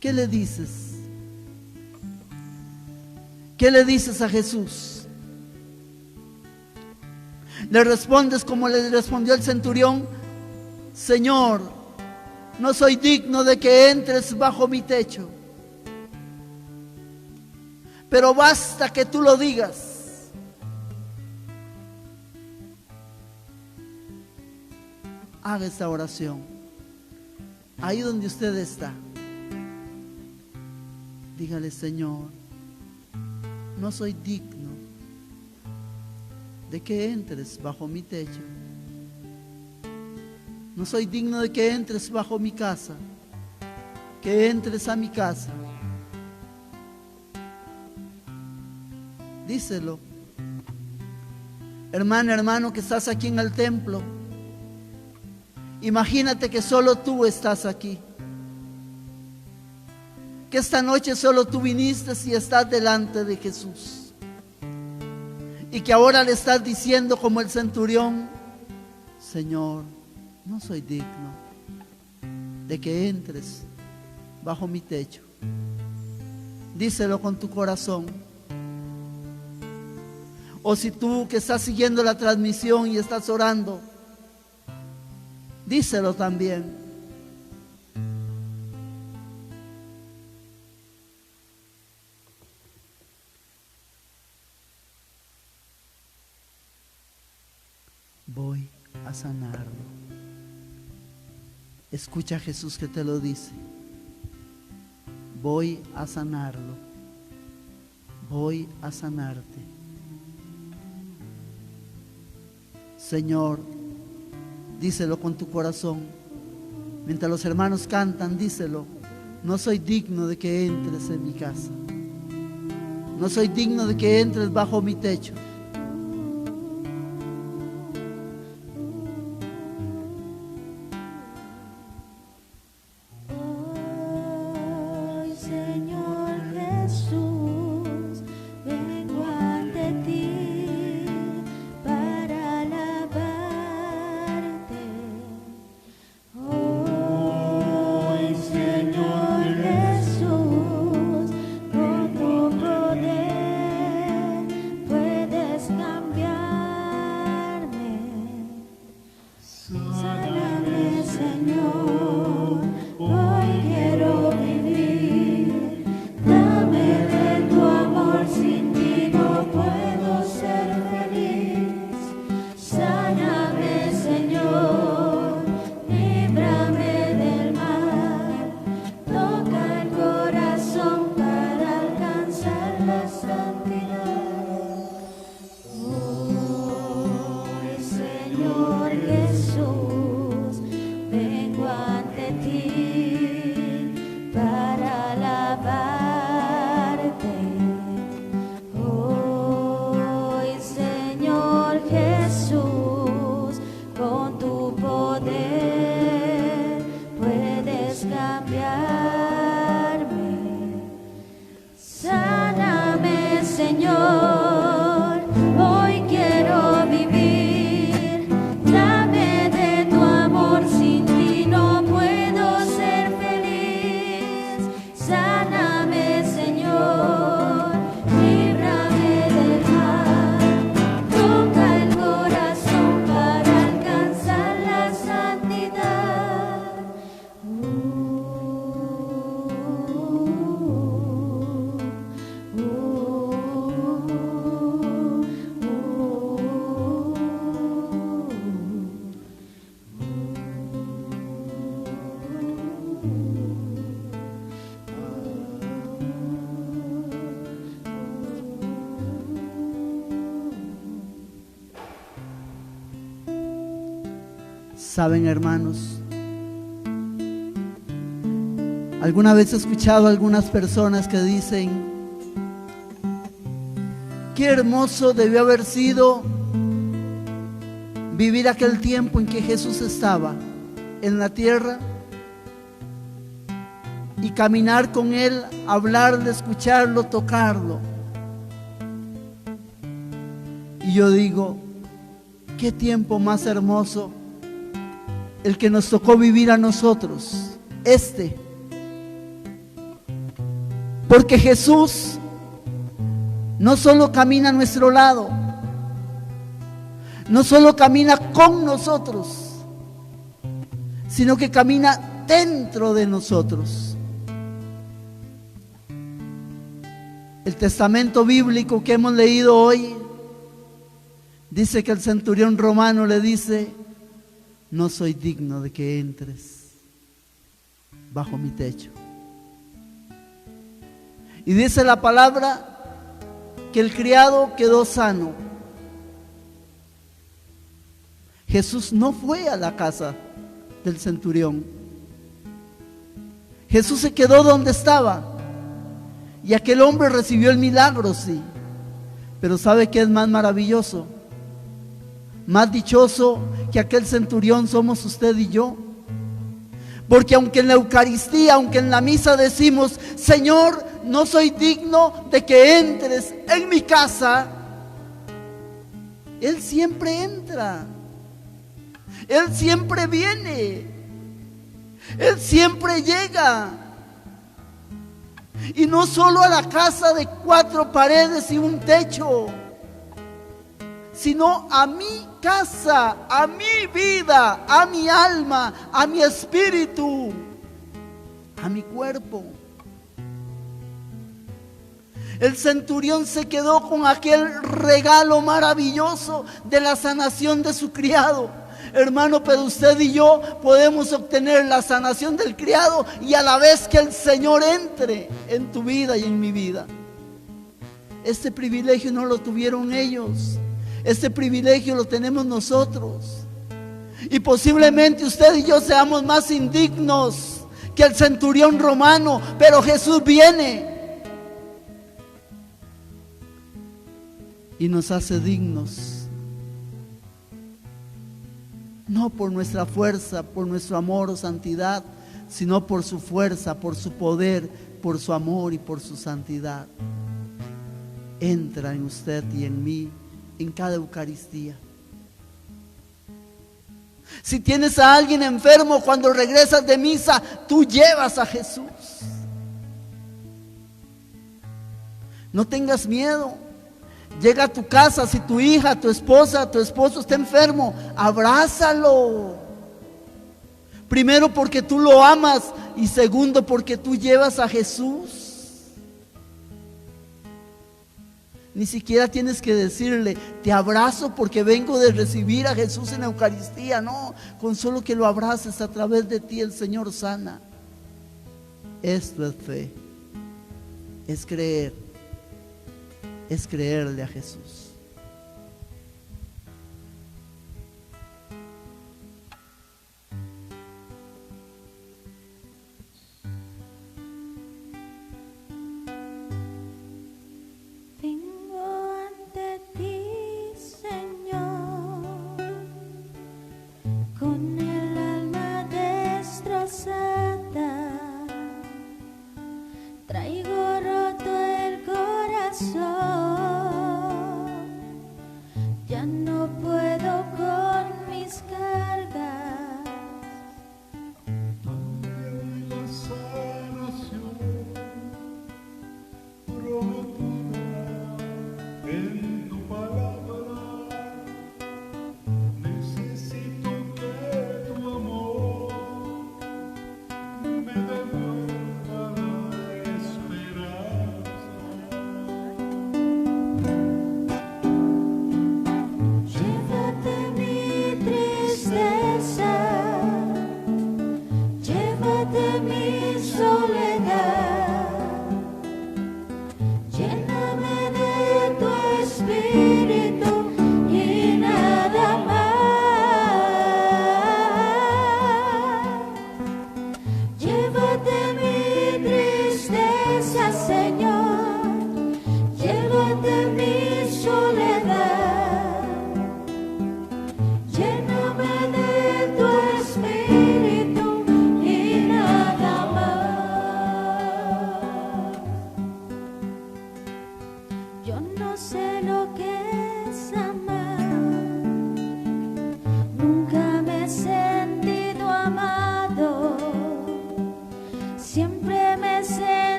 ¿Qué le dices? ¿Qué le dices a Jesús? Le respondes como le respondió el centurión: Señor, no soy digno de que entres bajo mi techo, pero basta que tú lo digas. Haga esta oración ahí donde usted está. Dígale: Señor, no soy digno de que entres bajo mi techo. No soy digno de que entres bajo mi casa, que entres a mi casa. Díselo. Hermana, hermano que estás aquí en el templo, imagínate que solo tú estás aquí. Que esta noche solo tú viniste y estás delante de Jesús. Y que ahora le estás diciendo como el centurión: Señor, no soy digno de que entres bajo mi techo. Díselo con tu corazón. O si tú que estás siguiendo la transmisión y estás orando, díselo también. Voy a sanarlo. Escucha a Jesús que te lo dice. Voy a sanarlo. Voy a sanarte. Señor, díselo con tu corazón. Mientras los hermanos cantan, díselo: no soy digno de que entres en mi casa. No soy digno de que entres bajo mi techo. Puede ti para alabarte. Hoy, Señor Jesús, con tu poder puedes cambiarme. Sáname, Señor. Hoy quiero vivir. Dame de tu amor. Sin ti no puedo ser feliz. Sáname, Señor. Líbrame del mal. Toca el corazón para alcanzar la santidad. Saben, hermanos, alguna vez he escuchado a algunas personas que dicen: qué hermoso debió haber sido vivir aquel tiempo en que Jesús estaba en la tierra y caminar con Él, hablarle, escucharlo, tocarlo. Y yo digo, qué tiempo más hermoso el que nos tocó vivir a nosotros, porque Jesús no solo camina a nuestro lado, no solo camina con nosotros, sino que camina dentro de nosotros. El testamento bíblico que hemos leído hoy dice que el centurión romano le dice: no soy digno de que entres bajo mi techo. Y dice la palabra que el criado quedó sano. Jesús no fue a la casa del centurión. Jesús se quedó donde estaba. Y aquel hombre recibió el milagro, sí. Pero ¿sabe qué es más maravilloso? Más dichoso que aquel centurión somos usted y yo. Porque aunque en la Eucaristía, aunque en la misa decimos: Señor, no soy digno de que entres en mi casa, Él siempre entra. Él siempre viene. Él siempre llega. Y no solo a la casa de 4 paredes y un techo, sino a mi casa, a mi vida, a mi alma, a mi espíritu, a mi cuerpo. El centurión se quedó con aquel regalo maravilloso de la sanación de su criado. Hermano, pero usted y yo podemos obtener la sanación del criado y a la vez que el Señor entre en tu vida y en mi vida. Este privilegio no lo tuvieron ellos. Este privilegio lo tenemos nosotros. Y posiblemente usted y yo seamos más indignos que el centurión romano, pero Jesús viene y nos hace dignos. No por nuestra fuerza, por nuestro amor o santidad, sino por su fuerza, por su poder, por su amor y por su santidad. Entra en usted y en mí en cada Eucaristía. Si tienes a alguien enfermo, cuando regresas de misa, tú llevas a Jesús. No tengas miedo. Llega a tu casa, si tu hija, tu esposa, tu esposo está enfermo, abrázalo. Primero porque tú lo amas y segundo porque tú llevas a Jesús. Ni siquiera tienes que decirle: te abrazo porque vengo de recibir a Jesús en la Eucaristía. No, con solo que lo abraces, a través de ti el Señor sana. Esto es fe, es creer, es creerle a Jesús.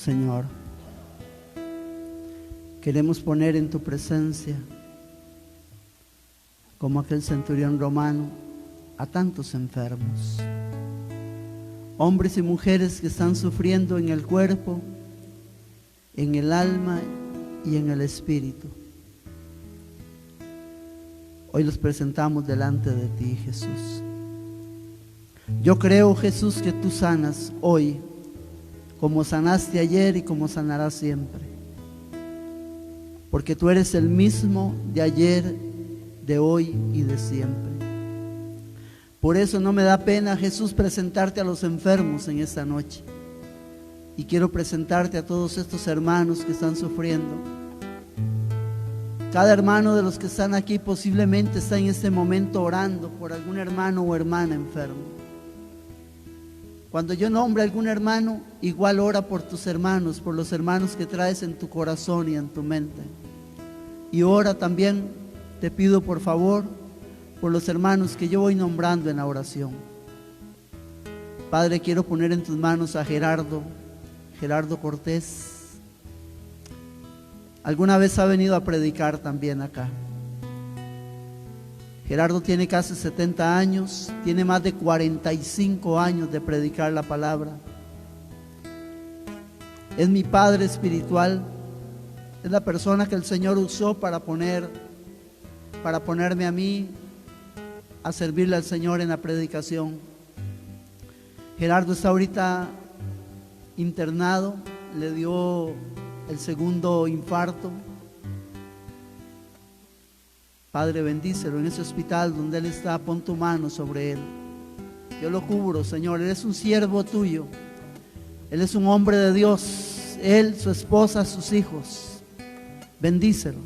Señor, queremos poner en tu presencia, como aquel centurión romano, a tantos enfermos, hombres y mujeres que están sufriendo en el cuerpo, en el alma y en el espíritu. Hoy los presentamos delante de ti, Jesús. Yo creo, Jesús, que tú sanas hoy, como sanaste ayer y como sanarás siempre, porque tú eres el mismo de ayer, de hoy y de siempre. Por eso no me da pena, Jesús, presentarte a los enfermos en esta noche, y quiero presentarte a todos estos hermanos que están sufriendo. Cada hermano de los que están aquí posiblemente está en este momento orando por algún hermano o hermana enfermo. Cuando yo nombre a algún hermano, igual ora por tus hermanos, por los hermanos que traes en tu corazón y en tu mente. Y ora también, te pido por favor, por los hermanos que yo voy nombrando en la oración. Padre, quiero poner en tus manos a Gerardo Cortés. Alguna vez ha venido a predicar también acá. Gerardo tiene casi 70 años, tiene más de 45 años de predicar la palabra. Es mi padre espiritual, es la persona que el Señor usó para ponerme a mí a servirle al Señor en la predicación. Gerardo está ahorita internado, le dio el segundo infarto. Padre, bendícelo en ese hospital donde él está, pon tu mano sobre él. Yo lo cubro, Señor, él es un siervo tuyo, él es un hombre de Dios, él, su esposa, sus hijos. Bendícelo.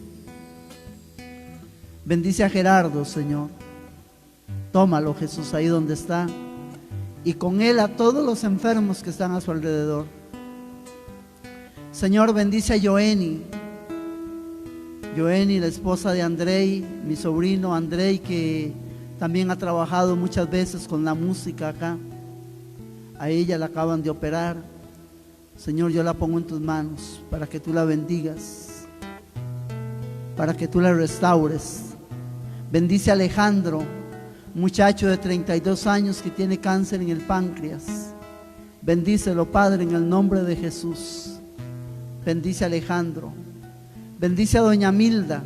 Bendice a Gerardo, Señor. Tómalo, Jesús, ahí donde está, y con él a todos los enfermos que están a su alrededor. Señor, bendice a Joeni, la esposa de Andrei, mi sobrino Andrei, que también ha trabajado muchas veces con la música acá. A ella la acaban de operar. Señor, yo la pongo en tus manos para que tú la bendigas, para que tú la restaures. Bendice a Alejandro, muchacho de 32 años que tiene cáncer en el páncreas. Bendícelo, Padre, en el nombre de Jesús. Bendice a Alejandro. Bendice a doña Milda,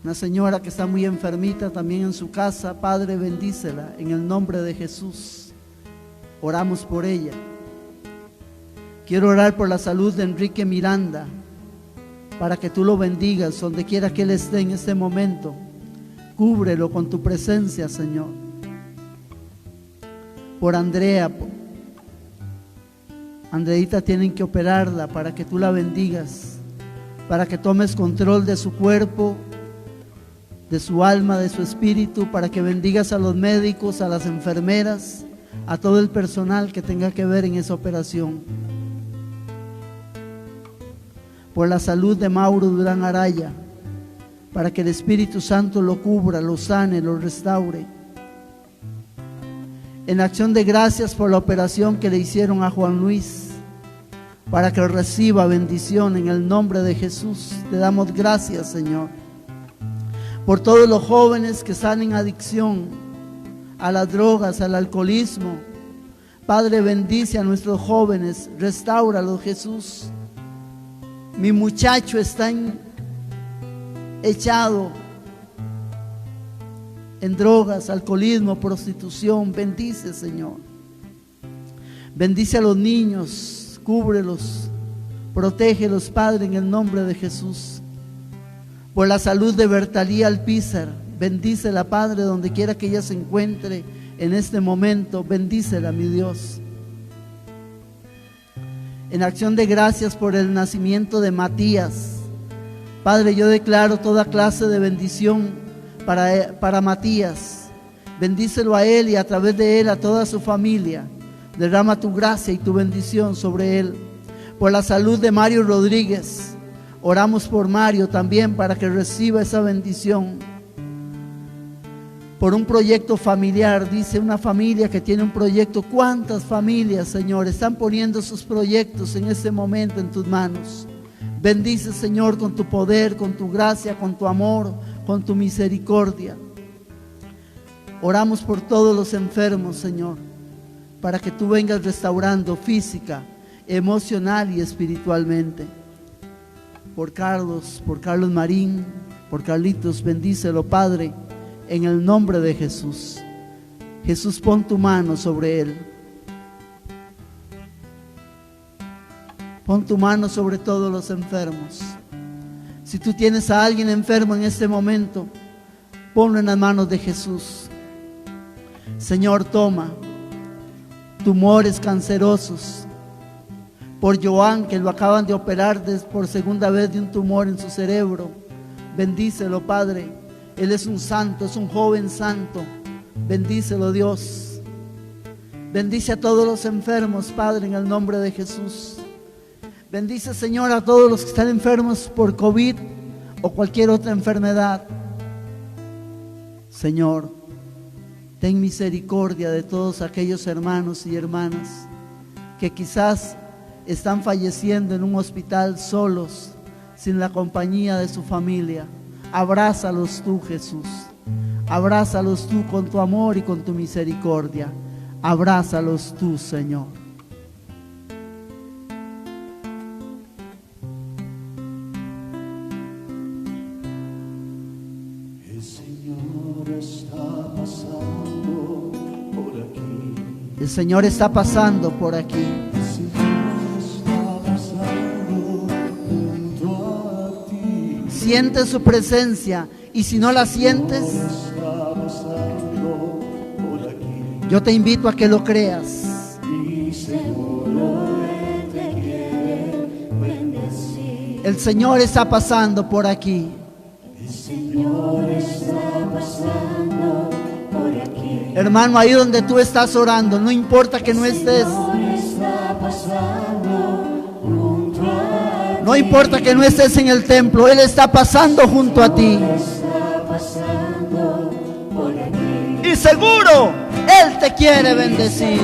una señora que está muy enfermita también en su casa. Padre, bendícela en el nombre de Jesús. Oramos por ella. Quiero orar por la salud de Enrique Miranda, para que tú lo bendigas donde quiera que él esté en este momento. Cúbrelo con tu presencia, Señor. Por Andrea, Andreita tienen que operarla, para que tú la bendigas, para que tomes control de su cuerpo, de su alma, de su espíritu, para que bendigas a los médicos, a las enfermeras, a todo el personal que tenga que ver en esa operación. Por la salud de Mauro Durán Araya, para que el Espíritu Santo lo cubra, lo sane, lo restaure. En acción de gracias por la operación que le hicieron a Juan Luis, para que reciba bendición en el nombre de Jesús. Te damos gracias, Señor. Por todos los jóvenes que están en adicción a las drogas, al alcoholismo. Padre, bendice a nuestros jóvenes, restáuralos, Jesús. Mi muchacho está echado en drogas, alcoholismo, prostitución. Bendice, Señor. Bendice a los niños, cúbrelos, protégelos, Padre, en el nombre de Jesús. Por la salud de Bertalía Alpizar, bendícela, Padre, donde quiera que ella se encuentre en este momento. Bendícela, mi Dios. En acción de gracias por el nacimiento de Matías, Padre, yo declaro toda clase de bendición para Matías. Bendícelo a él y a través de él a toda su familia. Derrama tu gracia y tu bendición sobre él. Por la salud de Mario Rodríguez, oramos por Mario también para que reciba esa bendición. Por un proyecto familiar, dice una familia que tiene un proyecto. ¿Cuántas familias, Señor, están poniendo sus proyectos en este momento en tus manos? Bendice, Señor, con tu poder, con tu gracia, con tu amor, con tu misericordia. Oramos por todos los enfermos, Señor, para que tú vengas restaurando física, emocional y espiritualmente. Por Carlos Marín, por Carlitos, bendícelo, Padre, en el nombre de Jesús. Jesús, pon tu mano sobre él. Pon tu mano sobre todos los enfermos. Si tú tienes a alguien enfermo en este momento, ponlo en las manos de Jesús. Señor, toma tumores cancerosos. Por Joan, que lo acaban de operar por segunda vez de un tumor en su cerebro. Bendícelo, Padre. Él es un santo, es un joven santo. Bendícelo, Dios. Bendice a todos los enfermos, Padre, en el nombre de Jesús. Bendice, Señor, a todos los que están enfermos por COVID o cualquier otra enfermedad. Señor, ten misericordia de todos aquellos hermanos y hermanas que quizás están falleciendo en un hospital solos, sin la compañía de su familia. Abrázalos tú, Jesús. Abrázalos tú con tu amor y con tu misericordia. Abrázalos tú, Señor. El Señor está pasando por aquí. El Señor está pasando por aquí. Siente su presencia, y si no la sientes, yo te invito a que lo creas. El Señor está pasando por aquí. Hermano, ahí donde tú estás orando, no importa que no estés. No importa que no estés en el templo, Él está pasando junto a ti. Y seguro Él te quiere bendecir.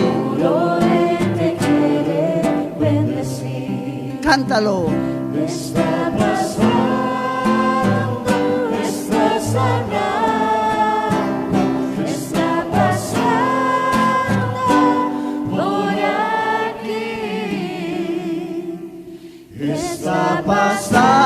Cántalo. Está pasando, está sanando, está pasando por aquí. Está pasando.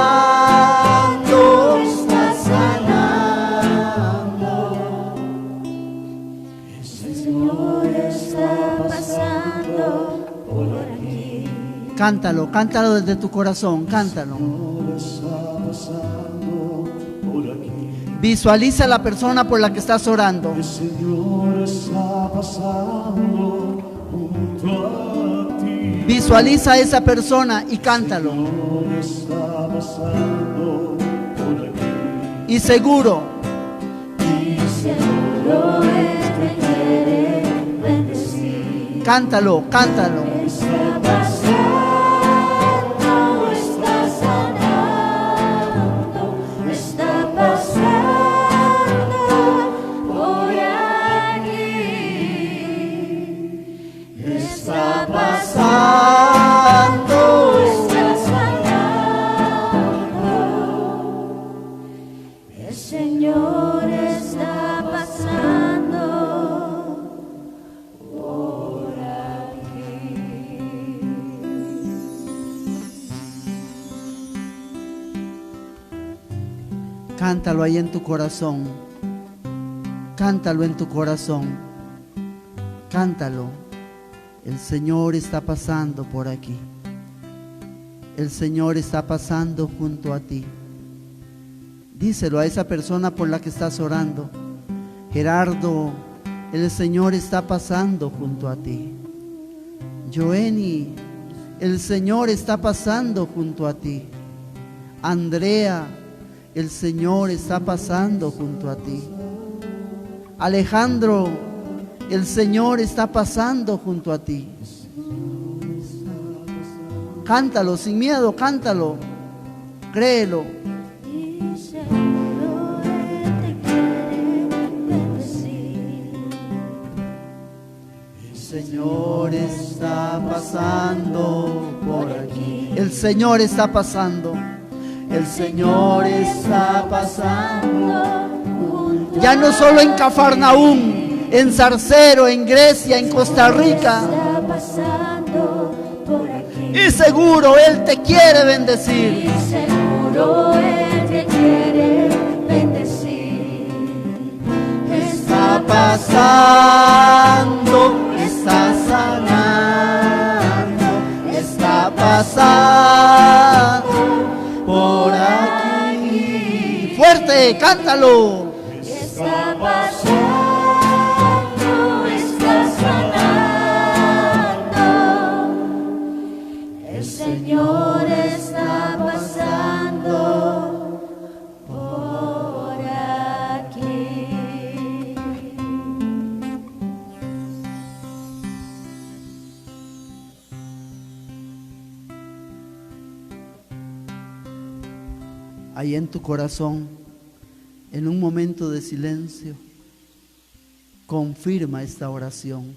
Cántalo, cántalo desde tu corazón, cántalo. Señor está pasando por aquí. Visualiza a la persona por la que estás orando. El Señor está pasando junto a ti. Visualiza a esa persona y cántalo. El Señor está pasando por aquí. Y seguro, Seguro Él te quiere bendecir. cántalo, cántalo. Está pasando, está sanando, está pasando por aquí. Está pasando, está sanando. El Señor está pasando por aquí. Cántalo ahí en tu corazón. Cántalo en tu corazón. Cántalo. El Señor está pasando por aquí. El Señor está pasando junto a ti. Díselo a esa persona por la que estás orando. Gerardo, el Señor está pasando junto a ti. Joeni, el Señor está pasando junto a ti. Andrea, el Señor está pasando junto a ti. Alejandro, el Señor está pasando junto a ti. Cántalo sin miedo, cántalo. Créelo. Y seguro Él te quiere bendecir. El Señor está pasando por aquí. El Señor está pasando. El Señor está pasando. Ya no solo en Cafarnaúm, en Zarcero, en Grecia, en Costa Rica. Está pasando por aquí. Y seguro Él te quiere bendecir. Y seguro Él te quiere bendecir. Está pasando, está sanando, está pasando por aquí. Fuerte, cántalo. Está pasando, está sanando. El Señor está pasando por aquí. Ahí en tu corazón, en un momento de silencio, confirma esta oración.